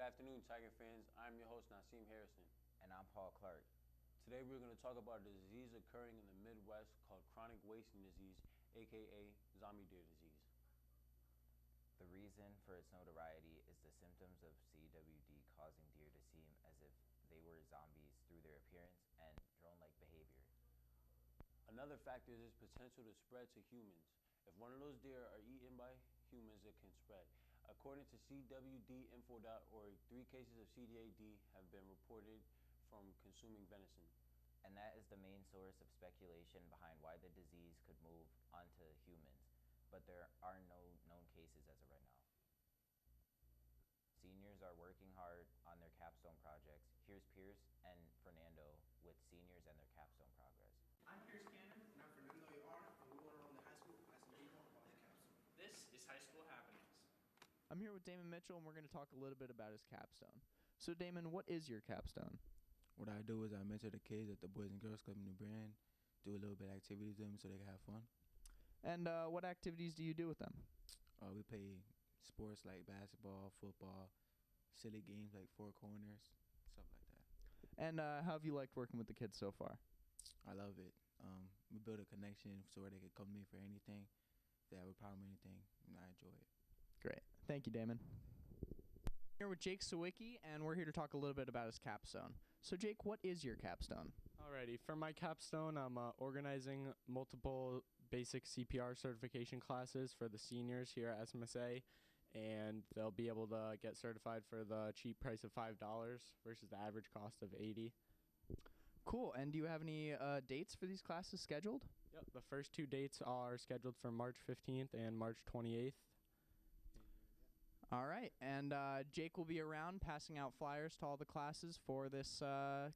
afternoon, Tiger fans. I'm your host, Nasim Harrison. And I'm Paul Clark. Today we're going to talk about a disease occurring in the Midwest called chronic wasting disease, aka zombie deer disease. The reason for its notoriety is the symptoms of CWD causing deer to seem as if they were zombies through their appearance and drone-like behavior. Another factor is its potential to spread to humans. If one of those deer are eaten by humans, it can spread. According to CWDinfo.org, 3 cases of CDAD have been reported from consuming venison. And that is the main source of speculation behind why the disease could move onto humans, but there are no known cases as of right now. Seniors are working hard on their capstone projects. Here's Pierce and Fernando with seniors and their capstone progress. I'm Pierce Cannon, and I'm Fernando Ayala, and we went around the high school asking people about the capstone. This is High School Happenings. I'm here with Damon Mitchell, and we're going to talk a little bit about his capstone. So, Damon, what is your capstone? What I do is I mentor the kids at the Boys and Girls Club in New Britain, do a little bit of activities with them so they can have fun. And what activities do you do with them? We play sports like basketball, football, silly games like four corners, stuff like that. And how have you liked working with the kids so far? I love it. We build a connection so where they can come to me for anything. If they have a problem or anything, and I enjoy it. Great. Thank you, Damon. Here with Jake Sawicki, and we're here to talk a little bit about his capstone. So, Jake, what is your capstone? Alrighty, for my capstone, I'm organizing multiple basic CPR certification classes for the seniors here at SMSA, and they'll be able to get certified for the cheap price of $5 versus the average cost of $80. Cool. And do you have any dates for these classes scheduled? Yep, the first 2 dates are scheduled for March 15th and March 28th. All right. And Jake will be around passing out flyers to all the classes for this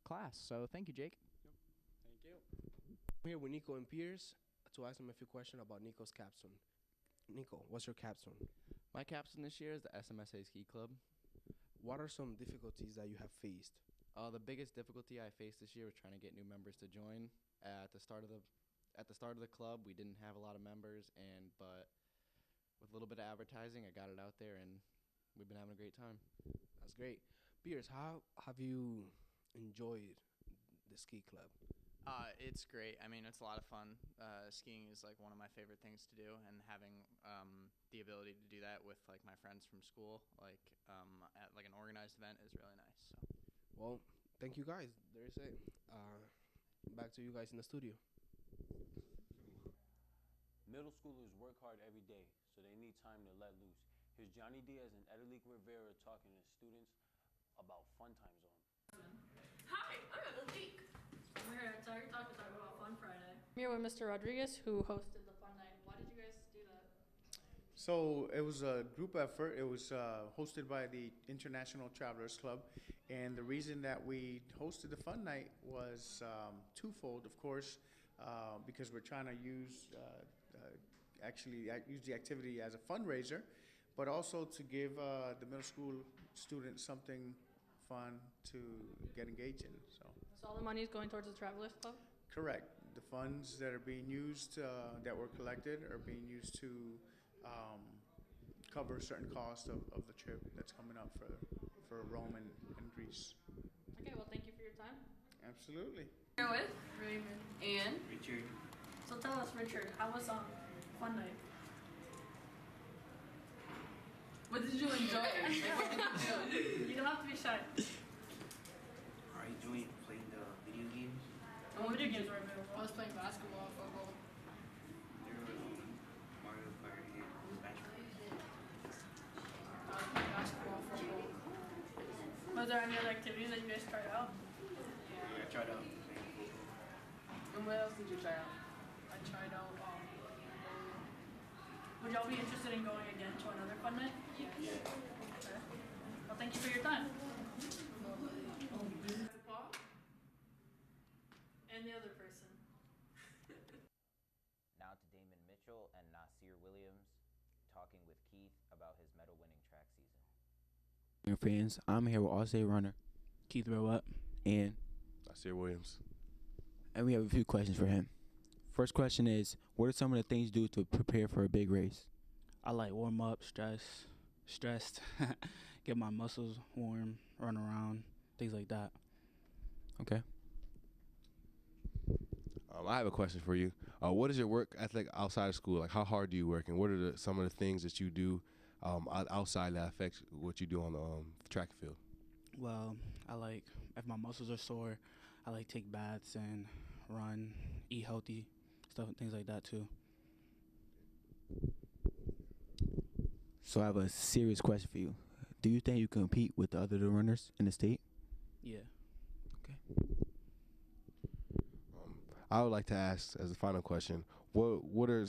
class. So thank you, Jake. Yep. Thank you. I'm here with Nico and Pierce to ask them a few questions about Nico's capstone. Nico, what's your capstone? My capstone this year is the SMSA Ski Club. What are some difficulties that you have faced? The biggest difficulty I faced this year was trying to get new members to join. At the start of the club, we didn't have a lot of members, but with a little bit of advertising, I got it out there, and we've been having a great time. That's great. Pierce, how have you enjoyed the ski club? It's great. I mean, it's a lot of fun. Skiing is like one of my favorite things to do, and having the ability to do that with like my friends from school, like at like an organized event, is really nice. So. Well, thank you guys. There's it. Back to you guys in the studio. Middle schoolers work hard every day, so they need time to let loose. Here's Johnny Diaz and Edelique Rivera talking to students about Fun Time Zone. Hi, I'm Edelique. I'm here at Tiger Talk to talk about Fun Friday. I'm here with Mr. Rodriguez, who hosted the Fun Night. Why did you guys do that? So it was a group effort. It was hosted by the International Travelers Club, and the reason that we hosted the Fun Night was twofold, of course, because we're trying to use use the activity as a fundraiser, but also to give the middle school students something fun to get engaged in. So all the money is going towards the Travelers Club? Correct. The funds that are being used, that were collected, are being used to cover certain costs of the trip that's coming up for Rome and Greece. Okay, well, thank you for your time. Absolutely. Here with Raymond and Richard. So tell us, Richard, how was Fun Night? What did you enjoy? You don't have to be shy. Are you enjoying playing the video games? What video games were available? I was playing basketball, football. There was Mario Kart and Smash Bros. I was playing basketball, football. Was there any other activities that you guys tried out? Yeah, I tried out playing football. And what else did you try out? I tried out would y'all be interested in going again to another Fun Night? Yeah. Okay. Well, thank you for your time. Paul? And the other person. Now to Damon Mitchell and Nasir Williams talking with Keith about his medal-winning track season. Your fans, I'm here with All-State runner Keith Rowett and Nasir Williams. And we have a few questions for him. First question is, what are some of the things you do to prepare for a big race? I like warm up, stressed, get my muscles warm, run around, things like that. Okay. I have a question for you. What is your work ethic outside of school? Like, how hard do you work, and what are some of the things that you do outside that affects what you do on the track field? Well, I like, if my muscles are sore, I like take baths and run, eat healthy, stuff, things like that too. So I have a serious question for you. Do you think you compete with the other runners in the state? Yeah. I would like to ask as a final question, what are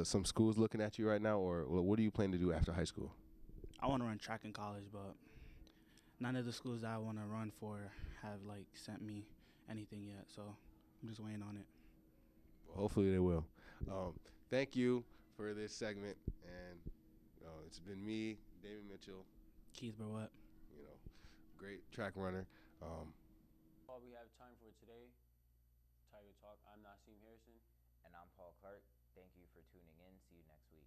some schools looking at you right now, or what do you plan to do after high school? I want to run track in college, but none of the schools that I want to run for have like sent me anything yet, so I'm just waiting on it. Well, hopefully they will. Thank you for this segment, and it's been me, David Mitchell, Keith Burwett. Great track runner. All we have time for today. Tiger Talk. I'm Naseem Harrison. And I'm Paul Clark. Thank you for tuning in. See you next week.